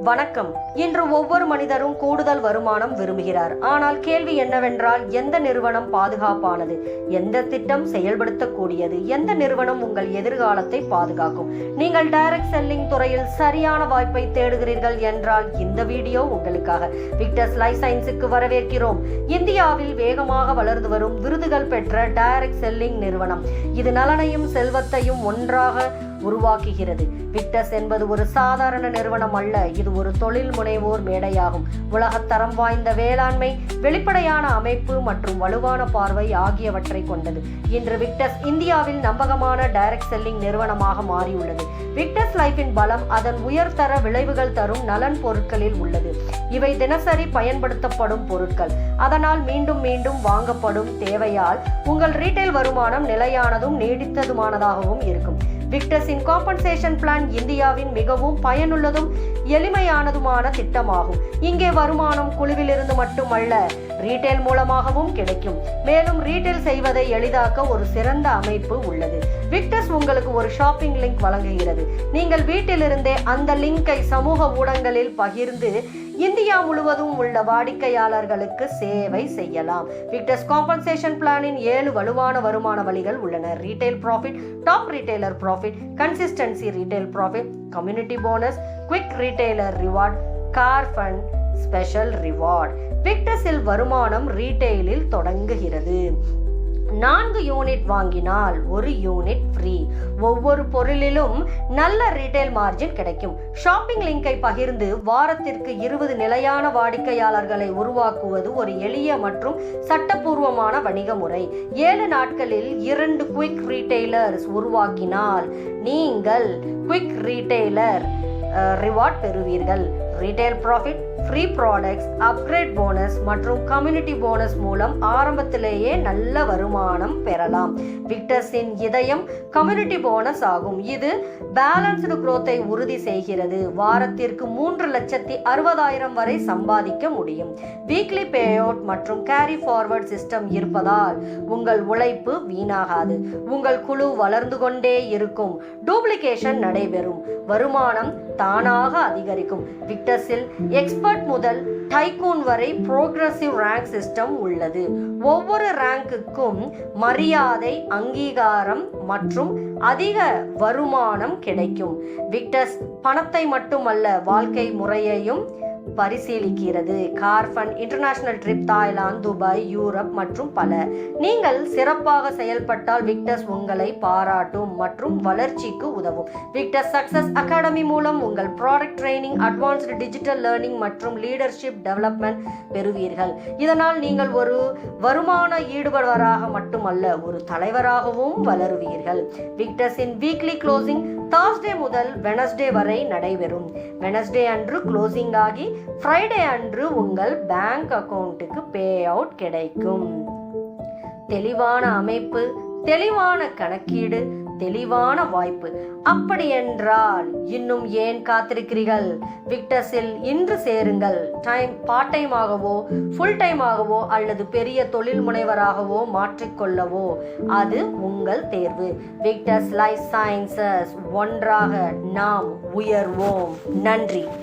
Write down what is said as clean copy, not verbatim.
வணக்கம். இன்று ஒவ்வொரு மனிதரும் கூடுதல் வருமானம் விரும்புகிறார். ஆனால் கேள்வி என்னவென்றால், எந்த நிறுவனம் பாதுகாப்பானது, எந்த திட்டம் செயல்படுத்தக்கூடியது, எந்த நிறுவனம் உங்கள் எதிர்காலத்தை பாதுகாக்கும்? நீங்கள் டைரக்ட் செல்லிங் துறையில் சரியான வாய்ப்பை தேடுகிறீர்கள் என்றால் இந்த வீடியோ உங்களுக்காக. விக்டர்ஸ் லைஃப் சயின்ஸுக்கு வரவேற்கிறோம். இந்தியாவில் வேகமாக வளர்ந்து வரும் விருதுகள் பெற்ற டைரக்ட் செல்லிங் நிறுவனம். இது நலனையும் செல்வத்தையும் ஒன்றாக உருவாக்குகிறது. விக்டர்ஸ் என்பது ஒரு சாதாரண நிறுவனம் அல்ல, இது ஒரு தொழில் முனைவோர் மேடையாகும். உலகத்தரம் வாய்ந்த வேளாண்மை, வெளிப்படையான அமைப்பு மற்றும் வலுவான பார்வை ஆகியவற்றை கொண்டது. இன்று விக்டர்ஸ் இந்தியாவில் நம்பகமான டைரக்ட் செல்லிங் நிறுவனமாக மாறியுள்ளது. விக்டர்ஸ் லைஃபின் பலம் அதன் உயர்தர விளைவுகள் தரும் நலன் பொருட்களில் உள்ளது. இவை தினசரி பயன்படுத்தப்படும் பொருட்கள், அதனால் மீண்டும் மீண்டும் வாங்கப்படும் தேவையால் உங்கள் ரீட்டைல் வருமானம் நிலையானதும் நீடித்ததுமானதாகவும் இருக்கும். விக்டர்ஸின் காம்பன்சேஷன் பிளான் இந்தியாவின் மிகவும் பயனுள்ளதும் எளிமையானதுமான திட்டமாகும். இங்கே வருமானம் குழுவிலிருந்து மட்டுமல்ல, ரீட்டைல் மூலமாகவும் கிடைக்கும். மேலும் ரீட்டைல் செய்வதை எளிதாக்க ஒரு சிறந்த அமைப்பு உள்ளது. விக்டர்ஸ் உங்களுக்கு ஒரு ஷாப்பிங் லிங்க் வழங்குகிறது. நீங்கள் வீட்டிலிருந்தே அந்த லிங்கை சமூக ஊடகங்களில் பகிர்ந்து இந்தியா முழுவதும் உள்ள வாடிக்கையாளர்களுக்கு சேவை செய்யலாம். விக்டர்ஸ் காம்பன்சேஷன் பிளானின் 7 வலுவான வருமான வழிகள் உள்ளன. Retail profit, top retailer profit, consistency retail profit, community bonus, quick retailer reward, car fund, special reward. விக்டர்ஸில் வருமானம் ரீட்டைலில் தொடங்குகிறது. 4 யூனிட் வாங்கினால் 1 யூனிட் ஃப்ரீ. ஒவ்வொரு பொருளிலும் நல்ல ரீட்டைல் மார்ஜின் கிடைக்கும். ஷாப்பிங் லிங்கை பகிர்ந்து வாரத்திற்கு 20 நிலையான வாடிக்கையாளர்களை உருவாக்குவது ஒரு எளிய மற்றும் சட்டப்பூர்வமான வணிக முறை. 7 நாட்களில் 2 குவிக் ரீட்டைலர்ஸ் உருவாக்கினால் நீங்கள் குவிக் ரீட்டைலர் ரிவார்ட் பெறுவீர்கள். Retail profit, free products, upgrade bonus மற்றும் கம்யூனிட்டி போனஸ் மூலம் ஆரம்பத்திலேயே நல்ல வருமானம் பெறலாம். விக்டர்ஸின் இதயம் கம்யூனிட்டி போனஸ் ஆகும். இது பேலன்ஸ்டு குரோத்தை உறுதி செய்கிறது. வாரத்திற்கு 3,60,000 வரை சம்பாதிக்க முடியும். வீக்லி பே அவுட் மற்றும் கேரி ஃபார்வர்ட் சிஸ்டம் இருப்பதால் உங்கள் உழைப்பு வீணாகாது. உங்கள் குழு வளர்ந்து கொண்டே இருக்கும். டூப்ளிகேஷன் நடைபெறும். வருமானம் தானாக அதிகரிக்கும். விக்டர்ஸில் எக்ஸ்பர்ட் முதல் டைகூன் வரை புரோகிரசிவ் ரேங்க் சிஸ்டம் உள்ளது. ஒவ்வொரு ரேங்குக்கும் மரியாதை, அங்கீகாரம் மற்றும் அதிக வருமானம் கிடைக்கும். விக்டர்ஸ் பணத்தை மட்டுமல்ல, வாழ்க்கை முறையையும் பரிசீலிக்கிறது. Car fund, international trip, Thailand, Dubai, Europe மற்றும் பல. நீங்கள் சிறப்பாக செயல்பட்டால் விக்டர்ஸ் உங்களை பாராட்டும் மற்றும் வளர்ச்சிக்கு உதவும். விக்டர்ஸ் சக்சஸ் அகாடமி மூலம் உங்கள் product training, advanced digital learning மற்றும் லீடர்ஷிப் டெவலப்மெண்ட் பெறுவீர்கள். இதனால் நீங்கள் ஒரு வருமான ஈடுபடுவராக மட்டுமல்ல, ஒரு தலைவராகவும் வளருவீர்கள். விக்டர்ஸின் வீக்லி க்ளோசிங் Thursday முதல் Wednesday வரை நடைபெறும். Wednesday அன்று க்ளோசிங் ஆகி Friday அன்று உங்கள் பேங்க் அக்கவுண்ட்டுக்கு பே அவுட் கிடைக்கும். தெளிவான அமைப்பு, தெளிவான கணக்கீடு, தெளிவான வாய்ப்பு. அப்படி என்றால் இன்னும் ஏன் காத்திருக்கிறீர்கள்? விக்டர்ஸில் இன்று சேருங்கள். பார்ட் டைமாகவோ ஃபுல் டைமாகவோ அல்லது பெரிய தொழில் முனைவராகவோ மாற்றிக்கொள்ளவோ அது உங்கள் தேர்வு. விக்டர்ஸ் லைஃப் சயின்சஸ், ஒன்றாக நாம் உயர்வோம். நன்றி.